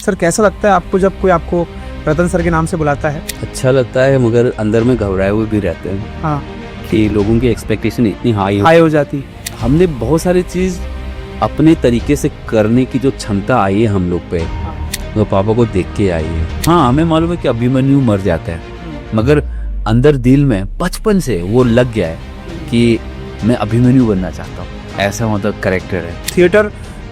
Sir कैसा लगता है आपको जब कोई आपको रतन सर के नाम से बुलाता है? अच्छा लगता है, मगर अंदर में घबराए हुए भी रहते हैं। हाँ, कि लोगों की एक्सपेक्टेशन इतनी हाई हो जाती। हमने बहुत सारी चीज़ अपने तरीके से करने की जो क्षमता आई है हम लोग पे, वो पापा को देख के आई है। हाँ, हमें मालूम है कि अभिमन्यु मर जाता है, मगर अंदर दिल में बचपन से वो लग गया है कि मैं अभिमन्यु बनना चाहता हूँ। ऐसा मतलब कैरेक्टर है। थिएटर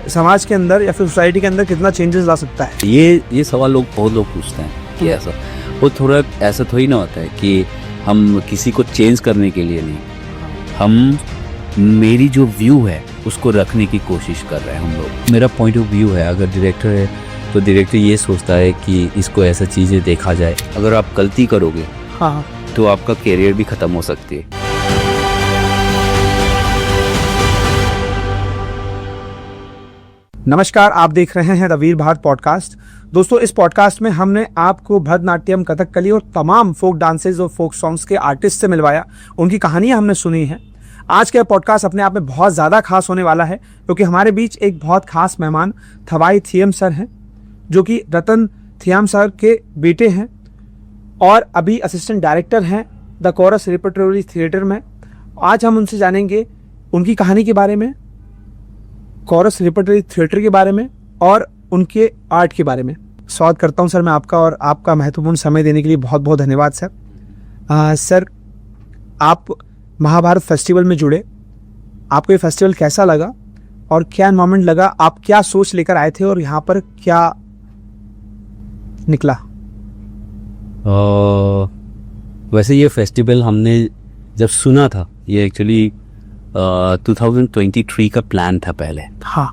समाज के अंदर या फिर सोसाइटी के अंदर कितना चेंजेस ला सकता है? ये सवाल बहुत लोग पूछते हैं कि ऐसा, वो थोड़ा ऐसा थोड़ी ना होता है कि हम किसी को चेंज करने के लिए नहीं, हम मेरी जो व्यू है उसको रखने की कोशिश कर रहे हैं हम लोग। मेरा पॉइंट ऑफ व्यू है, अगर डायरेक्टर है तो डायरेक्टर ये सोचता है कि इसको ऐसा चीज़ें देखा जाए। अगर आप गलती करोगे हाँ, तो आपका कैरियर भी ख़त्म हो सकती है। नमस्कार, आप देख रहे हैं द वीर भारत पॉडकास्ट। दोस्तों, इस पॉडकास्ट में हमने आपको भरतनाट्यम, कथकली और तमाम फोक डांसेज और फोक सॉन्ग्स के आर्टिस्ट से मिलवाया, उनकी कहानियां हमने सुनी हैं। आज का पॉडकास्ट अपने आप में बहुत ज़्यादा खास होने वाला है, क्योंकि हमारे बीच एक बहुत खास मेहमान थवाई थियम सर हैं, जो कि रतन थियम सर के बेटे हैं और अभी असिस्टेंट डायरेक्टर हैं द कोरस रिपर्टरी थिएटर में। आज हम उनसे जानेंगे उनकी कहानी के बारे में, कोरस रिपर्टरी थिएटर के बारे में और उनके आर्ट के बारे में। स्वागत करता हूं सर मैं आपका, और आपका महत्वपूर्ण समय देने के लिए बहुत बहुत धन्यवाद सर। सर, आप महाभारत फेस्टिवल में जुड़े, आपको ये फेस्टिवल कैसा लगा और क्या मोमेंट लगा? आप क्या सोच लेकर आए थे और यहाँ पर क्या निकला? वैसे ये फेस्टिवल हमने जब सुना था, ये एक्चुअली 2023 का प्लान था पहले। हाँ,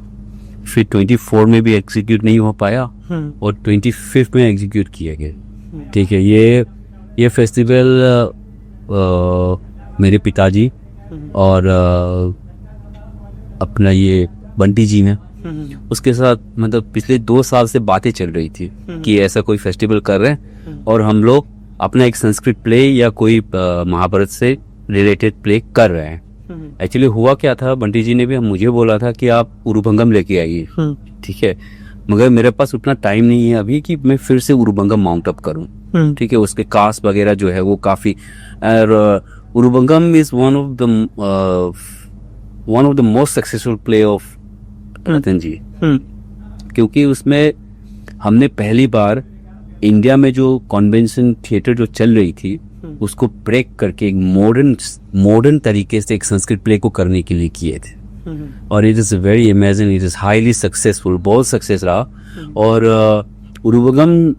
फिर 24 में भी एग्जीक्यूट नहीं हो पाया और 25 में एग्जीक्यूट किया गया। ठीक है, ये फेस्टिवल मेरे पिताजी और अपना ये बंटी जी ने, उसके साथ मतलब पिछले 2 साल से बातें चल रही थी कि ऐसा कोई फेस्टिवल कर रहे हैं और हम लोग अपना एक संस्कृत प्ले या कोई महाभारत से रिलेटेड प्ले कर रहे हैं। एक्चुअली हुआ क्या था, बंटी जी ने भी मुझे बोला था कि आप उरुभंगम लेके आइए। ठीक है, मगर मेरे पास उतना टाइम नहीं है अभी कि मैं फिर से उरुभंगम माउंट अप करूं। ठीक है, उसके कास्ट वगैरह जो है वो काफी, और Urubhangam is one of the most successful play of Ratan ji, क्योंकि उसमें हमने पहली बार इंडिया में जो कन्वेंशन थिएटर जो चल रही थी उसको ब्रेक करके एक मॉडर्न तरीके से एक संस्कृत प्ले को करने के लिए किए थे। और it is very amazing, it is highly successful, बहुत सक्सेस रहा। और उरुभंगम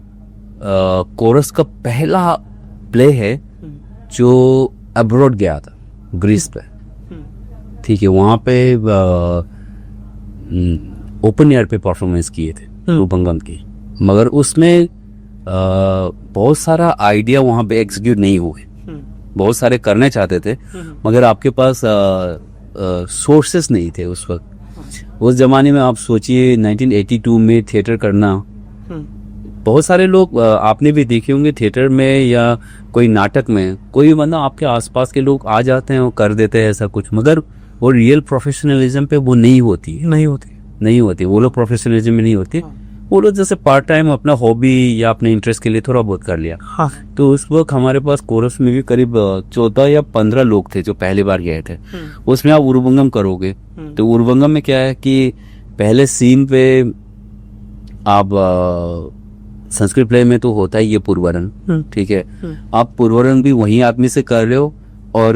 कोरस का पहला प्ले है जो अब्रॉड गया था, ग्रीस पे। ठीक है, वहाँ पे ओपन एयर पे परफॉर्मेंस किए थे उरुभंगम की, मगर उसमें बहुत सारा आइडिया वहाँ पे एग्जीक्यूट नहीं हुए। बहुत सारे करने चाहते थे, मगर आपके पास सोर्सेस नहीं थे उस वक्त। उस जमाने में आप सोचिए 1982 में थिएटर करना, बहुत सारे लोग आपने भी देखे होंगे थिएटर में या कोई नाटक में, कोई मतलब आपके आसपास के लोग आ जाते हैं और कर देते हैं ऐसा कुछ, मगर वो रियल प्रोफेशनलिज्म पे वो नहीं होती वो लोग प्रोफेशनलिज्म में नहीं होती। वो लोग जैसे पार्ट टाइम अपना हॉबी या अपने इंटरेस्ट के लिए थोड़ा बहुत कर लिया। हाँ। तो उस वक्त हमारे पास कोरस में भी करीब 14 या 15 लोग थे जो पहली बार गए थे। उसमें आप उरुभंगम करोगे तो उरुभंगम में क्या है कि पहले सीन पे आप संस्कृत प्ले में तो होता ही ये पूर्वरंग। ठीक है, आप पूर्वरंग भी वही आदमी से कर रहे हो, और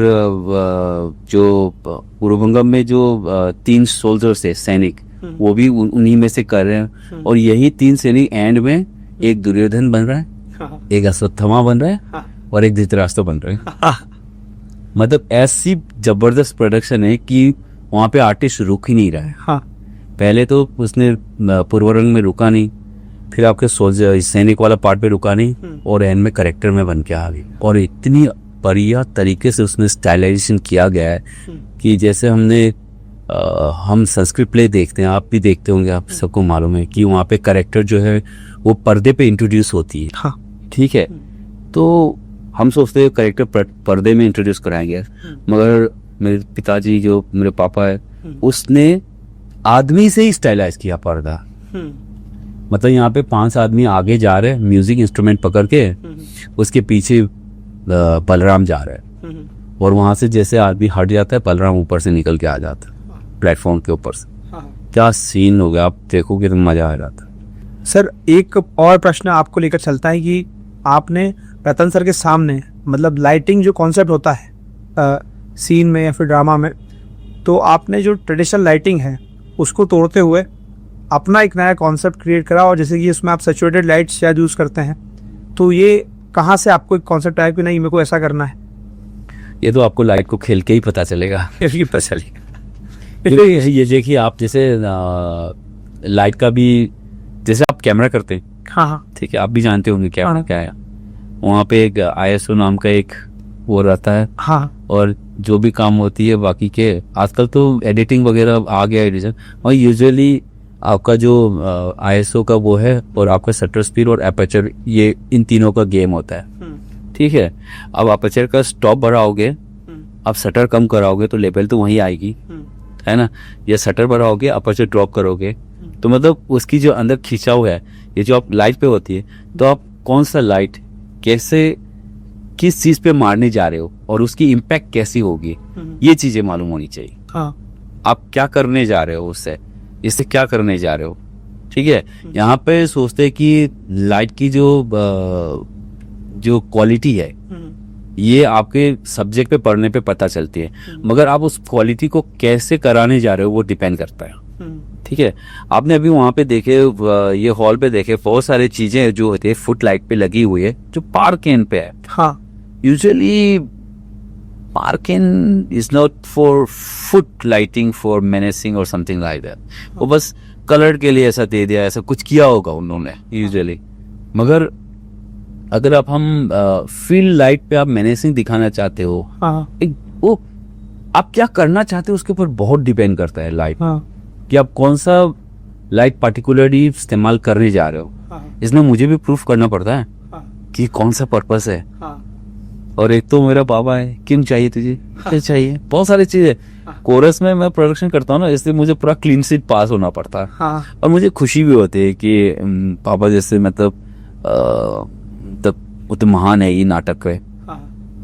जो उरुभंगम में जो 3 सोल्जर्स थे, सैनिक, वो भी उन्हीं में से कर रहे हैं। और यही 3 सैनिक एंड में एक दुर्योधन बन रहा है, एक अश्वत्थामा बन रहा है और एक धृतराष्ट्र बन रहा है। मतलब ऐसी जबरदस्त प्रोडक्शन है कि वहाँ पे आर्टिस्ट रुक ही नहीं रहा है। हाँ। पहले तो उसने पूर्वरंग में रुका नहीं, फिर आपके सोल्जर सैनिक वाला पार्ट पे रुका नहीं, और एंड में करेक्टर में बन के आ गई। और इतनी बढ़िया तरीके से उसमें स्टाइलाइजेशन किया गया है कि जैसे हम संस्कृत प्ले देखते हैं, आप भी देखते होंगे, आप सबको मालूम है कि वहाँ पे कैरेक्टर जो है वो पर्दे पे इंट्रोड्यूस होती है। हाँ। ठीक है, तो हम सोचते हैं कैरेक्टर पर्दे में इंट्रोड्यूस कराएंगे, मगर मेरे पिताजी जो मेरे पापा है उसने आदमी से ही स्टाइलाइज किया पर्दा। मतलब यहाँ पे 5 आदमी आगे जा रहे हैं म्यूजिक इंस्ट्रूमेंट पकड़ के, उसके पीछे बलराम जा रहा है, और वहां से जैसे आदमी हट जाता है बलराम ऊपर से निकल के आ जाता है प्लेटफॉर्म के ऊपर से। क्या सीन हो गया, आप देखोगे तो मजा आ जाता है। सर एक और प्रश्न आपको लेकर चलता है कि आपने रतन सर के सामने मतलब लाइटिंग जो कॉन्सेप्ट होता है सीन में या फिर ड्रामा में, तो आपने जो ट्रेडिशनल लाइटिंग है उसको तोड़ते हुए अपना एक नया कॉन्सेप्ट क्रिएट करा, और जैसे कि इसमें आप सैचुरेटेड लाइट्स शायद यूज़ करते हैं, तो ये कहाँ से आपको एक कॉन्सेप्ट आया कि नहीं मेरे को ऐसा करना है? ये तो आपको लाइट को खेल के ही पता चलेगा। ये पता चलेगा। ये देखिए, आप जैसे लाइट का भी, जैसे आप कैमरा करते हैं, हाँ हाँ ठीक है, आप भी जानते होंगे कैमरा हाँ। क्या है। वहाँ पे एक ISO नाम का एक वो रहता है, हाँ और जो भी काम होती है बाकी के, आजकल तो एडिटिंग वगैरह आ गया है डिजाइन, और यूजुअली आपका जो ISO का वो है और आपका शटर स्पीड और एपर्चर, ये इन तीनों का गेम होता है, ठीक है। अब अपर्चर का स्टॉप बढ़ाओगे, अब शटर कम कराओगे तो लेवल तो वहीं आएगी, है ना। ये शटर बढ़ाओगे, अपर्चर ड्रॉप करोगे, तो मतलब उसकी जो अंदर खिंचाव है, ये जो आप लाइट पे होती है, तो आप कौन सा लाइट कैसे किस चीज पे मारने जा रहे हो और उसकी इम्पैक्ट कैसी होगी, ये चीजें मालूम होनी चाहिए। हाँ आप क्या करने जा रहे हो उससे, इससे क्या करने जा रहे हो, ठीक है। यहाँ पे सोचते हैं कि लाइट की जो क्वालिटी है ये आपके सब्जेक्ट पे पढ़ने पे पता चलती है, मगर आप उस क्वालिटी को कैसे कराने जा रहे हो वो डिपेंड करता है, ठीक है। आपने अभी वहां पे देखे, ये हॉल पे देखे, बहुत सारी चीजें जो होती है फुट लाइट पे लगी हुई है जो पार्किन पे है। हाँ यूजुअली पार्किन is not for foot lighting for menacing और समथिंग लाइक दैट, वो बस कलर के लिए ऐसा दे दिया, ऐसा कुछ किया होगा उन्होंने यूजुअली। मगर अगर आप हम फील्ड लाइट पे आप मेनेसिंग दिखाना चाहते हो, हाँ वो आप क्या करना चाहते हो उसके ऊपर बहुत डिपेंड करता है लाइट, हाँ कि आप कौन सा लाइट पार्टिकुलरली इस्तेमाल करने जा रहे हो। हाँ इसमें मुझे भी प्रूफ करना पड़ता है हाँ कि कौन सा पर्पस है। हाँ और एक तो मेरा बाबा है, क्यों चाहिए तुझे, क्या चाहिए, बहुत सारी चीजें। कोरस में मैं प्रोडक्शन करता हूँ ना, इसलिए मुझे पूरा क्लीन शीट पास होना पड़ता है, हाँ और मुझे खुशी भी होती है कि पापा जैसे मतलब वो तो महान है ये नाटक है।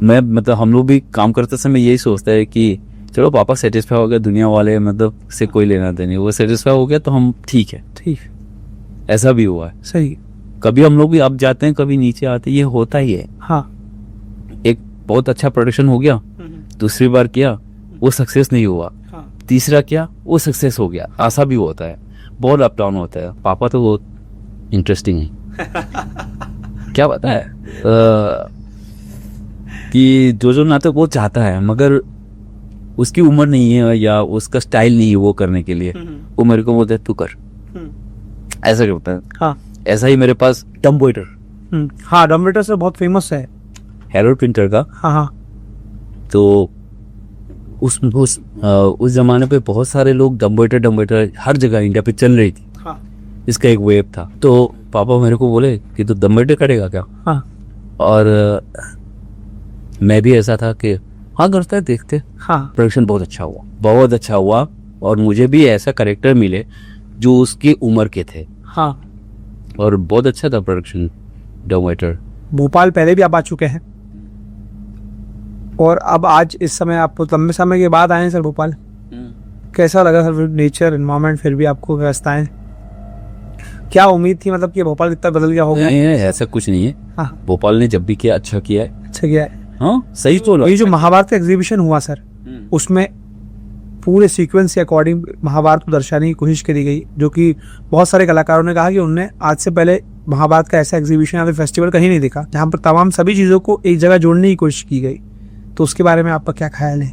मैं मतलब हम लोग भी काम करते समय यही सोचते हैं कि चलो पापा सेटिस्फाई हो गया, दुनिया वाले मतलब से कोई लेना देना नहीं, वो सेटिस्फाई हो गया तो हम ठीक है। ठीक, ऐसा भी हुआ है, सही। कभी हम लोग भी अप जाते हैं, कभी नीचे आते हैं, ये होता ही है। हाँ एक बहुत अच्छा प्रोडक्शन हो गया, दूसरी बार किया वो सक्सेस नहीं हुआ, तीसरा किया वो सक्सेस हो गया, ऐसा भी होता है, बहुत अप डाउन होता है। पापा तो बहुत इंटरेस्टिंग है क्या पता है कि जो नाटक वो चाहता है मगर उसकी उम्र नहीं है या उसका स्टाइल नहीं है वो करने के लिए, वो मेरे को बोलता है तू कर, ऐसा करता है। हाँ ऐसा ही मेरे पास डम्बोइटर, हाँ डम्बोइटर से बहुत फेमस है, हेरोल्ड प्रिंटर का। हाँ हाँ तो उस जमाने पे बहुत सारे लोग डम्बोइटर हर जगह इंडिया पे चल रही थी। हाँ इसका एक वेब था, तो पापा मेरे को बोले कि तू डम्बोइटर करेगा क्या। हाँ और मैं भी ऐसा था कि हाँ करता है, देखते। हाँ प्रोडक्शन बहुत अच्छा हुआ, और मुझे भी ऐसा कैरेक्टर मिले जो उसकी उम्र के थे। हाँ और बहुत अच्छा था प्रोडक्शन डम्बोइटर। भोपाल पहले भी आप आ चुके हैं, और अब आज इस समय आप लंबे समय के बाद आए हैं सर भोपाल, कैसा लगा सर नेचर एनवायरनमेंट, फिर भी आपको व्यवस्थाएं, क्या उम्मीद थी मतलब कि भोपाल कितना बदल गया होगा? नहीं, ऐसा कुछ नहीं है। हाँ भोपाल ने जब भी किया अच्छा किया है। अच्छा किया है। हाँ सही तो ये जो महाभारत का एग्जीबिशन हुआ सर, उसमें पूरे सीक्वेंस के अकॉर्डिंग महाभारत को दर्शाने की कोशिश करी गई, जो कि बहुत सारे कलाकारों ने कहा कि उनने आज से पहले महाभारत का ऐसा एग्जीबिशन या फिर फेस्टिवल कहीं नहीं देखा जहाँ पर तमाम सभी चीज़ों को एक जगह जोड़ने की कोशिश की गई। तो उसके बारे में आपका क्या ख्याल है?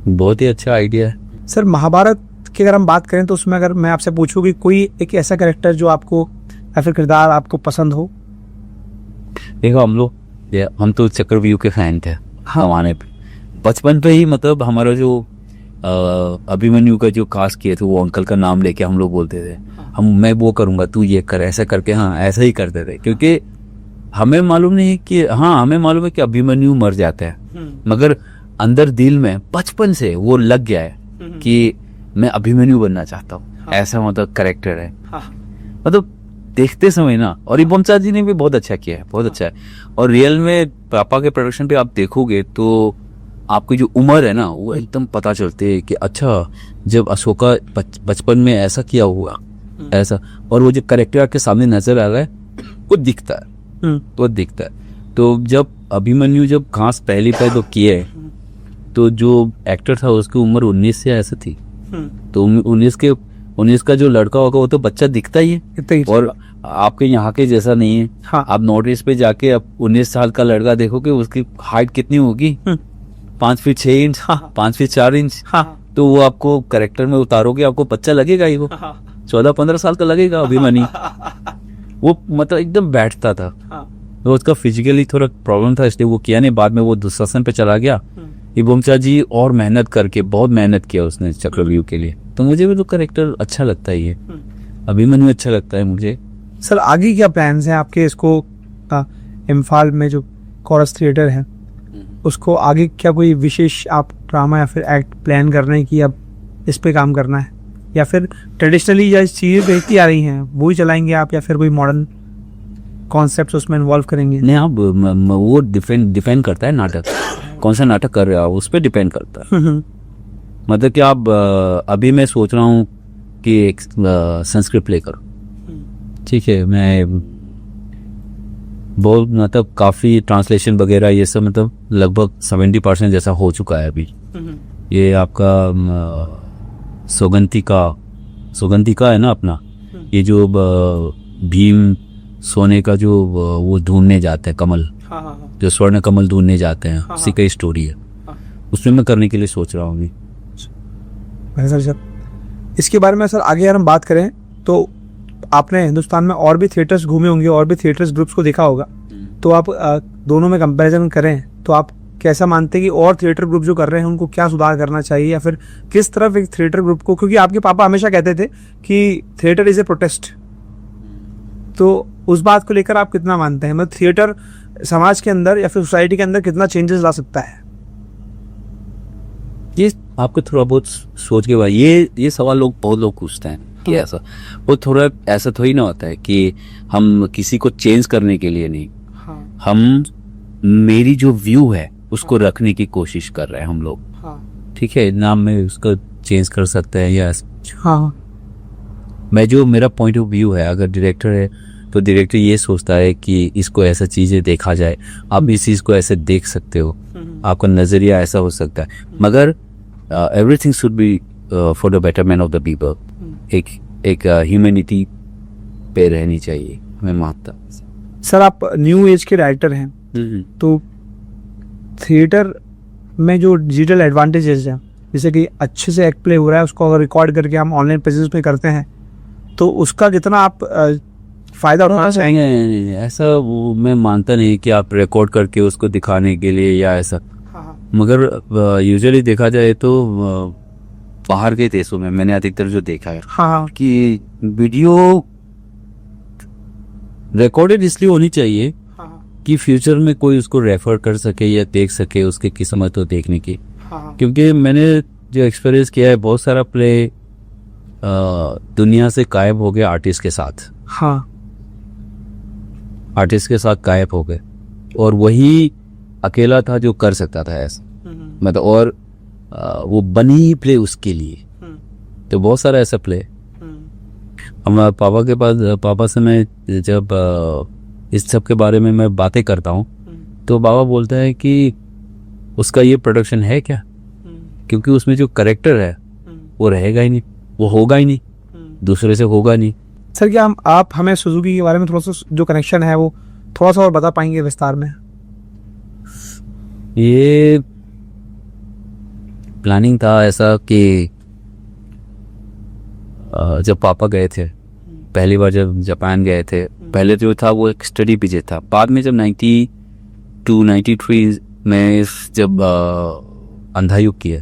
बहुत ही अच्छा आइडिया है सर। महाभारत की अगर हम बात करें तो उसमें अगर मैं आपसे पूछूं कि कोई एक ऐसा कैरेक्टर जो आपको या फिर किरदार आपको पसंद हो? देखो हम तो चक्रव्यूह के फैन थे। हाँ। जमाने पे बचपन पे ही मतलब हमारा जो अभिमन्यु का जो कास्ट किए थे वो अंकल का नाम लेके हम लोग बोलते थे मैं वो करूंगा तू ये कर, ऐसा करके हाँ ऐसा ही करते थे, क्योंकि हमें मालूम नहीं है कि हमें मालूम है कि अभिमन्यु मर जाता है, मगर अंदर दिल में बचपन से वो लग गया है कि मैं अभिमन्यु बनना चाहता हूँ। ऐसा मतलब कैरेक्टर है। मतलब देखते समय ना, और ये बमचा जी ने भी बहुत अच्छा किया है, बहुत अच्छा है। और रियल में पापा के प्रोडक्शन पे आप देखोगे तो आपकी जो उम्र है ना वो एकदम पता चलती है कि अच्छा जब अशोका बचपन में ऐसा किया हुआ ऐसा, और वो जो करेक्टर आपके सामने नजर आ रहा है वो दिखता है, वो दिखता है। तो जब अभिमन्यु जब घास पहली बार तो किए तो जो एक्टर था उसकी उम्र 19 से ऐसे थी, तो 19 का जो लड़का होगा वो तो बच्चा दिखता ही है, और आपके यहाँ के जैसा नहीं है। हाँ। आप नॉर्थ ईस्ट पे जाके अब 19 साल का लड़का देखोगे उसकी हाइट कितनी होगी, 5 फीट 6 इंच, 5 फीट 4 इंच। तो वो आपको करेक्टर में उतारोगे आपको बच्चा लगेगा ही, वो 14-15 साल का लगेगा अभिमन्यु। वो मतलब एकदम बैठता था, तो उसका फिजिकली थोड़ा प्रॉब्लम था इसलिए वो किया नहीं, बाद में वो दुशासन पे चला गया। ये बमचा जी और मेहनत करके बहुत मेहनत किया उसने चक्रव्यूह के लिए, तो मुझे भी तो करेक्टर अच्छा लगता है, ये अभिमन्यु अच्छा लगता है मुझे। सर आगे क्या प्लान्स हैं आपके, इसको इम्फाल में जो कोरस थिएटर है उसको आगे क्या कोई विशेष आप ड्रामा या फिर एक्ट प्लान कर रहे हैं कि अब इस पे काम करना है, या फिर ट्रेडिशनली या चीज़ें देखती आ रही हैं वही चलाएंगे आप, या फिर कोई मॉडर्न कॉन्सेप्ट्स उसमें इन्वॉल्व करेंगे? नहीं, आप वो डिपेंड करता है नाटक कौन सा नाटक कर रहे हो आप, उस पर डिपेंड करता है। मतलब कि आप अभी मैं सोच रहा हूँ कि एक संस्कृत प्ले करो, ठीक है, मैं बहुत मतलब काफ़ी ट्रांसलेशन वगैरह ये सब मतलब लगभग 70% जैसा हो चुका है अभी। ये आपका सौगंधिका है ना अपना, ये जो भीम सोने का जो वो ढूंढने जाते हैं कमल, जो स्वर्ण कमल ढूंढने जाते हैं, उसी का स्टोरी है, उसमें मैं करने के लिए सोच रहा हूँ। सर इसके बारे में सर आगे यार हम बात करें तो आपने हिंदुस्तान में और भी थिएटर्स घूमे होंगे, और भी थिएटर्स ग्रुप्स को देखा होगा, तो आप दोनों में कंपैरिजन करें तो आप कैसा मानते हैं कि और थिएटर ग्रुप जो कर रहे हैं उनको क्या सुधार करना चाहिए, या फिर किस तरफ एक थिएटर ग्रुप को, क्योंकि आपके पापा हमेशा कहते थे कि थिएटर इज ए प्रोटेस्ट, तो उस बात को लेकर आप कितना मानते हैं, मतलब थिएटर समाज के अंदर या फिर सोसाइटी के अंदर कितना चेंजेस ला सकता है? ये आपको थोड़ा बहुत सोच के बाद ये सवाल बहुत लोग पूछते हैं कि ऐसा, वो थोड़ा ऐसा थोड़ी ना होता है कि हम किसी को चेंज करने के लिए नहीं, हम मेरी जो व्यू है उसको रखने की कोशिश कर रहे हैं हम लोग, ठीक है, नाम में उसको चेंज कर सकते हैं या मैं जो मेरा पॉइंट ऑफ व्यू है, अगर डायरेक्टर है तो डायरेक्टर ये सोचता है कि इसको ऐसा चीज़ें देखा जाए, आप इस चीज़ को ऐसे देख सकते हो, आपका नज़रिया ऐसा हो सकता है, मगर everything should be for the betterment of the people, एक ह्यूमैनिटी पे रहनी चाहिए, हमें मानता। सर आप न्यू एज के राइटर हैं, तो थिएटर में जो डिजिटल एडवांटेजेस हैं, जैसे कि अच्छे से एक्ट प्ले हो रहा है उसको अगर रिकॉर्ड करके हम ऑनलाइन प्रेजेंस पे करते हैं तो उसका कितना आप फ़ायदा उठाना चाहेंगे? ऐसा वो मैं मानता नहीं कि आप रिकॉर्ड करके उसको दिखाने के लिए या ऐसा, मगर यूजुअली देखा जाए तो बाहर के देशों में मैंने अधिकतर जो देखा है कि वीडियो रिकॉर्डेड इसलिए होनी चाहिए कि फ्यूचर में कोई उसको रेफर कर सके या देख सके उसकी किस्मत हो देखने की, क्योंकि मैंने जो एक्सपीरियंस किया है बहुत सारा प्ले दुनिया से गायब हो गया आर्टिस्ट के साथ, आर्टिस्ट के साथ गायब हो गए, और वही अकेला था जो कर सकता था ऐसा, मतलब, और वो बनी प्ले उसके लिए, तो बहुत सारा ऐसा प्ले। हम पापा से मैं जब इस सब के बारे में मैं बातें करता हूँ तो बाबा बोलता है कि उसका ये प्रोडक्शन है क्या, क्योंकि उसमें जो करेक्टर है वो रहेगा ही नहीं, वो होगा ही नहीं, दूसरे से होगा नहीं। सर क्या आप हमें सुजुकी के बारे में थोड़ा सा जो कनेक्शन है वो थोड़ा सा और बता पाएंगे विस्तार में? ये प्लानिंग था ऐसा कि जब पापा गए थे पहली बार, जब जापान गए थे, पहले जो था वो एक स्टडी विजिट था, बाद में जब 92-93 में जब अंधा युग किया,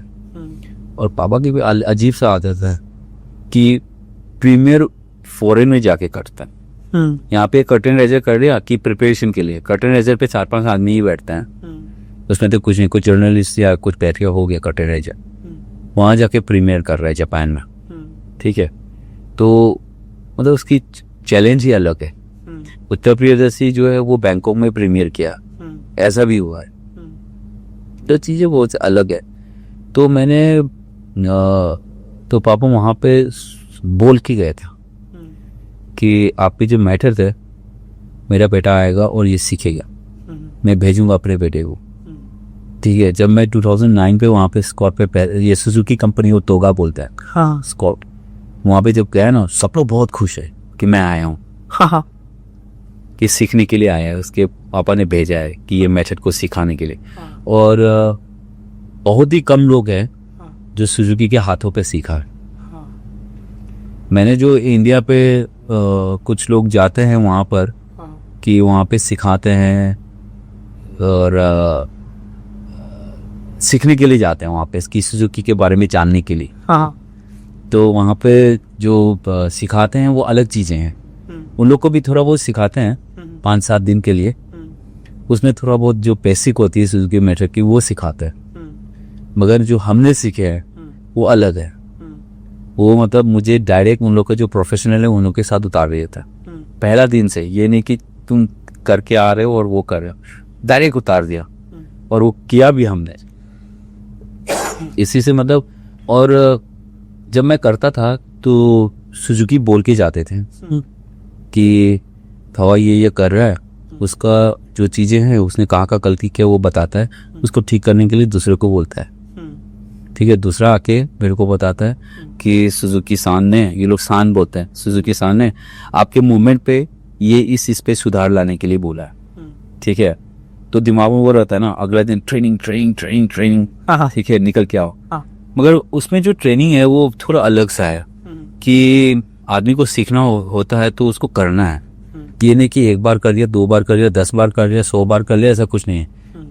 और पापा की भी अजीब सा आदत है कि प्रीमियर फॉरेन में जाके करता है, यहाँ पे कर्टन रेजर कर दिया कि प्रिपरेशन के लिए, कर्टन रेजर पे 4-5 आदमी ही बैठते हैं, उसमें तो कुछ नहीं, कुछ जर्नलिस्ट या कुछ बैठ के हो गया कर्टन रेजर, वहाँ जाके प्रीमियर कर रहा है जापान में, ठीक है, तो मतलब उसकी चैलेंज ही अलग है। उत्तर प्रियदर्शी जो है वो बैंकॉक में प्रीमियर किया, ऐसा भी हुआ है, तो चीज़ें बहुत अलग है। तो मैंने तो पापा वहाँ पे बोल के गए थे कि आपके जो मैटर थे, मेरा बेटा आएगा और ये सीखेगा, मैं भेजूंगा अपने बेटे को, ठीक है। जब मैं 2009 पे वहाँ पे स्कॉट पे ये सुजुकी कंपनी वो तोगा बोलता है, हाँ स्कॉट, वहाँ पे जब गया ना, सब लोग बहुत खुश है कि मैं आया हूँ, हाँ कि सीखने के लिए आया है। उसके पापा ने भेजा है कि ये मेथड को सिखाने के लिए। और बहुत ही कम लोग हैं जो सुजुकी के हाथों पे सीखा है। मैंने जो इंडिया पे कुछ लोग जाते हैं वहाँ पर कि वहाँ पे सिखाते हैं और सीखने के लिए जाते हैं वहाँ पे इसकी सुजुकी के बारे में जानने के लिए, तो वहाँ पे जो सिखाते हैं वो अलग चीज़ें हैं। उन लोग को भी थोड़ा बहुत सिखाते हैं 5-7 दिन के लिए, उसमें थोड़ा बहुत जो बेसिक होती है सुजुकी मेथड की वो सिखाते हैं, मगर जो हमने सीखे हैं वो अलग है। वो मतलब मुझे डायरेक्ट उन लोग का जो प्रोफेशनल है उन लोग के साथ उतार दिया था पहला दिन से। ये नहीं कि तुम करके आ रहे हो और वो कर रहे हो, डायरेक्ट उतार दिया, और वो किया भी हमने इसी से मतलब। और जब मैं करता था तो सुजुकी बोल के जाते थे कि थवा ये कर रहा है, उसका जो चीज़ें हैं उसने कहाँ गलती किया वो बताता है, उसको ठीक करने के लिए दूसरे को बोलता है, ठीक है। दूसरा आके मेरे को बताता है कि सुजुकी सान ने, ये लोग सान बोलते हैं, सुजुकी सान ने आपके मूवमेंट पे ये इस पे सुधार लाने के लिए बोला है, ठीक है। तो दिमाग में वो रहता है ना, अगला दिन ट्रेनिंग ट्रेनिंग ट्रेनिंग ट्रेनिंग, ठीक है, निकल के आओ। मगर उसमें जो ट्रेनिंग है वो थोड़ा अलग सा है कि आदमी को सीखना होता है तो उसको करना है। ये नहीं कि एक बार कर लिया, 2 बार कर लिया, 10 बार कर लिया, 100 बार कर लिया, ऐसा कुछ नहीं है।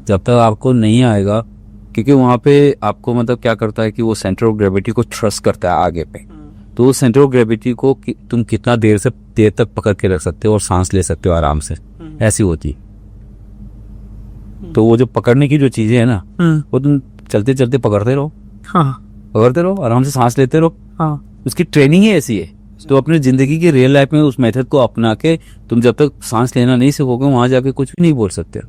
जब तक आपको नहीं आएगा, क्योंकि वहाँ पे आपको मतलब क्या करता है कि वो सेंटर ऑफ ग्रेविटी को ट्रस्ट करता है आगे पे, तो वो सेंटर ऑफ ग्रेविटी को तुम कितना देर तक पकड़ के रख सकते हो और सांस ले सकते हो आराम से, ऐसी होती। तो वो जो पकड़ने की जो चीजें है ना, वो तुम चलते चलते पकड़ते रहो, पकड़ते रहो, आराम से सांस लेते रहो, उसकी ट्रेनिंग ही ऐसी है। तो अपने जिंदगी की रियल लाइफ में उस मेथड को अपना के तुम जब तक सांस लेना नहीं सीखोगे वहां जाके कुछ भी नहीं बोल सकते।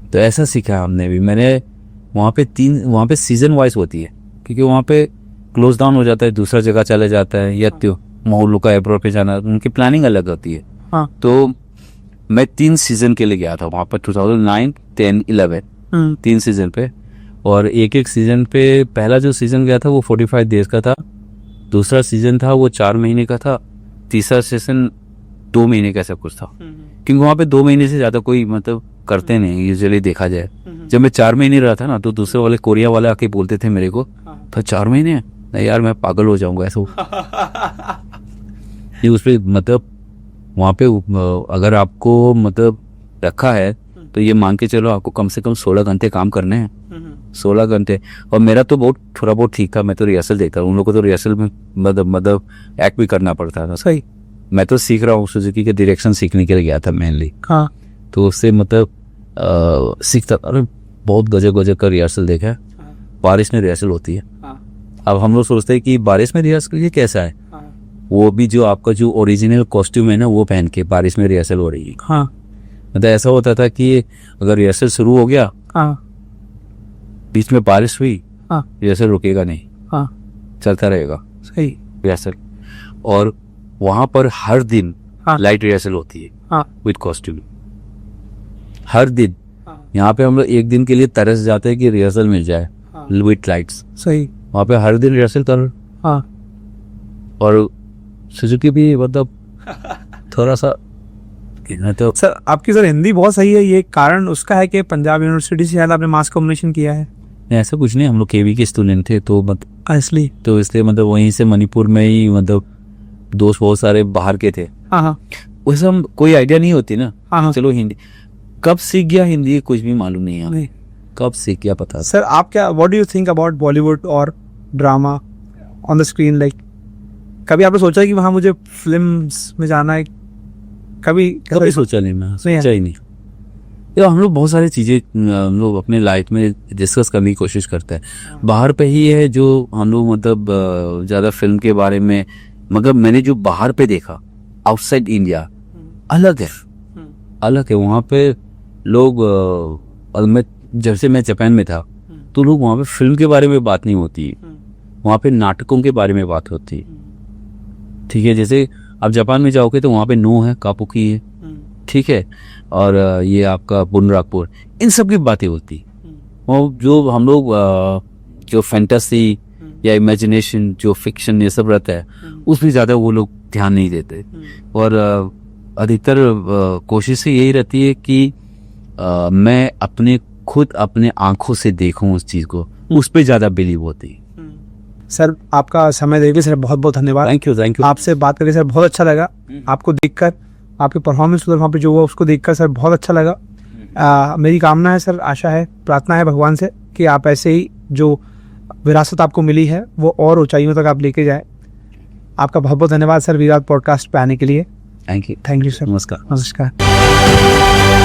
तो ऐसा सीखा हमने भी। मैंने वहाँ पे सीजन वाइज होती है, क्योंकि वहाँ पे क्लोज डाउन हो जाता है, दूसरा जगह चले जाता है, या तो मोहल्लों का एब्रोड पे जाना, उनकी प्लानिंग अलग होती है। तो मैं 3 सीजन के लिए गया था वहाँ पर, 2009, 10, 11, 3 सीजन पे। और एक सीजन पे पहला जो सीजन गया था वो 45 डेज का था, दूसरा सीजन था वो 4 महीने का था, तीसरा सीजन 2 महीने का, ऐसा कुछ था। क्योंकि वहाँ पे 2 महीने से ज्यादा कोई मतलब करते नहीं यूजुअली, देखा जाए। जब मैं 4 महीने रहा था ना, तो दूसरे वाले कोरिया वाले आके बोलते थे मेरे को, तो 4 महीने नहीं यार, मैं पागल हो जाऊंगा ऐसा। ये उस पे मतलब वहाँ पे अगर आपको मतलब रखा है तो ये मान के चलो आपको कम से कम 16 घंटे काम करने हैं, 16 घंटे। और मेरा तो थोड़ा बहुत ठीक था, मैं तो रिहर्सल देखता हूँ, उन लोगों को तो रिहर्सल में मतलब एक्ट भी करना पड़ता था। सही, मैं तो सीख रहा हूँ, सुजुकी के डायरेक्शन सीखने के लिए गया था मेनली। तो उससे मतलब सीखता, अरे बहुत गजब का रिहर्सल देखा है। बारिश में रिहर्सल होती है। अब हम लोग सोचते हैं कि बारिश में रिहर्सल ये कैसा है, वो भी जो आपका जो ओरिजिनल कॉस्ट्यूम है ना वो पहन के बारिश में रिहर्सल हो रही है। मतलब ऐसा होता था कि अगर रिहर्सल शुरू हो गया, बीच में बारिश हुई, रिहर्सल रुकेगा नहीं, चलता रहेगा। सही, रिहर्सल। और वहां पर हर दिन लाइट रिहर्सल होती है विद कॉस्ट्यूम, हर दिन। यहाँ पे हम लोग एक दिन के लिए तरस जाते हैं कि रिहर्सल मिल जाए विद लाइट्स। सही, वहाँ पे हर दिन रिहर्सल कर। और सुजुकी भी मतलब थोड़ा सा तो सर आपकी सर हिंदी बहुत सही है, ये कारण उसका है कि पंजाब यूनिवर्सिटी से शायद आपने मास कम्युनिकेशन किया है? नहीं, ऐसा कुछ नहीं, हम लोग केवी के स्टूडेंट थे, तो मतलब इसलिए मतलब वहीं से मणिपुर में ही मतलब दोस्त बहुत सारे बाहर के थे। वैसे हम कोई आइडिया नहीं होती ना। चलो हिंदी कब सीख गया, हिंदी कुछ भी मालूम नहीं है कब सीख गया, पता। सर आप क्या, what do you think about Bollywood और drama on the screen? Like कभी आपने सोचा कि वहाँ मुझे फिल्म्स में जाना है? कभी सोचा नहीं, मैं सोचा ही नहीं। यार हम लोग बहुत सारी चीज़ें हम लोग अपने लाइफ में डिस्कस करने की कोशिश करते हैं। बाहर पे ही है जो हम लोग मतलब ज़्यादा फिल्म के बारे में, मगर मैंने जो बाहर पे देखा आउटसाइड इंडिया अलग है, अलग है। वहाँ पे लोग जैसे मैं जापान में था तो लोग वहाँ पे फिल्म के बारे में बात नहीं होती, वहाँ पे नाटकों के बारे में बात होती। ठीक है, जैसे आप जापान में जाओगे तो वहाँ पे नो है, कापुकी है, ठीक है, और ये आपका बुनराकपुर, इन सब की बातें होती। और जो हम लोग जो फैंटेसी या इमेजिनेशन, जो फिक्शन ये सब रहता है, उसमें ज़्यादा वो लोग ध्यान नहीं देते। और अधिकतर कोशिश यही रहती है कि मैं खुद अपने आंखों से देखूं उस चीज़ को, उस पर ज़्यादा बिलीव होती। सर आपका समय देने के लिए सर बहुत बहुत धन्यवाद। Thank you. आपसे बात करके सर बहुत अच्छा लगा, आपको देखकर, आपके परफॉर्मेंस उधर वहाँ पे जो हुआ उसको देखकर सर बहुत अच्छा लगा। मेरी कामना है सर, आशा है, प्रार्थना है भगवान से कि आप ऐसे ही जो विरासत आपको मिली है वो और ऊंचाइयों तक आप लेके जाए। आपका बहुत बहुत धन्यवाद सर वीर भात पॉडकास्ट पे आने के लिए। Thank you sir. नमस्कार। नमस्कार।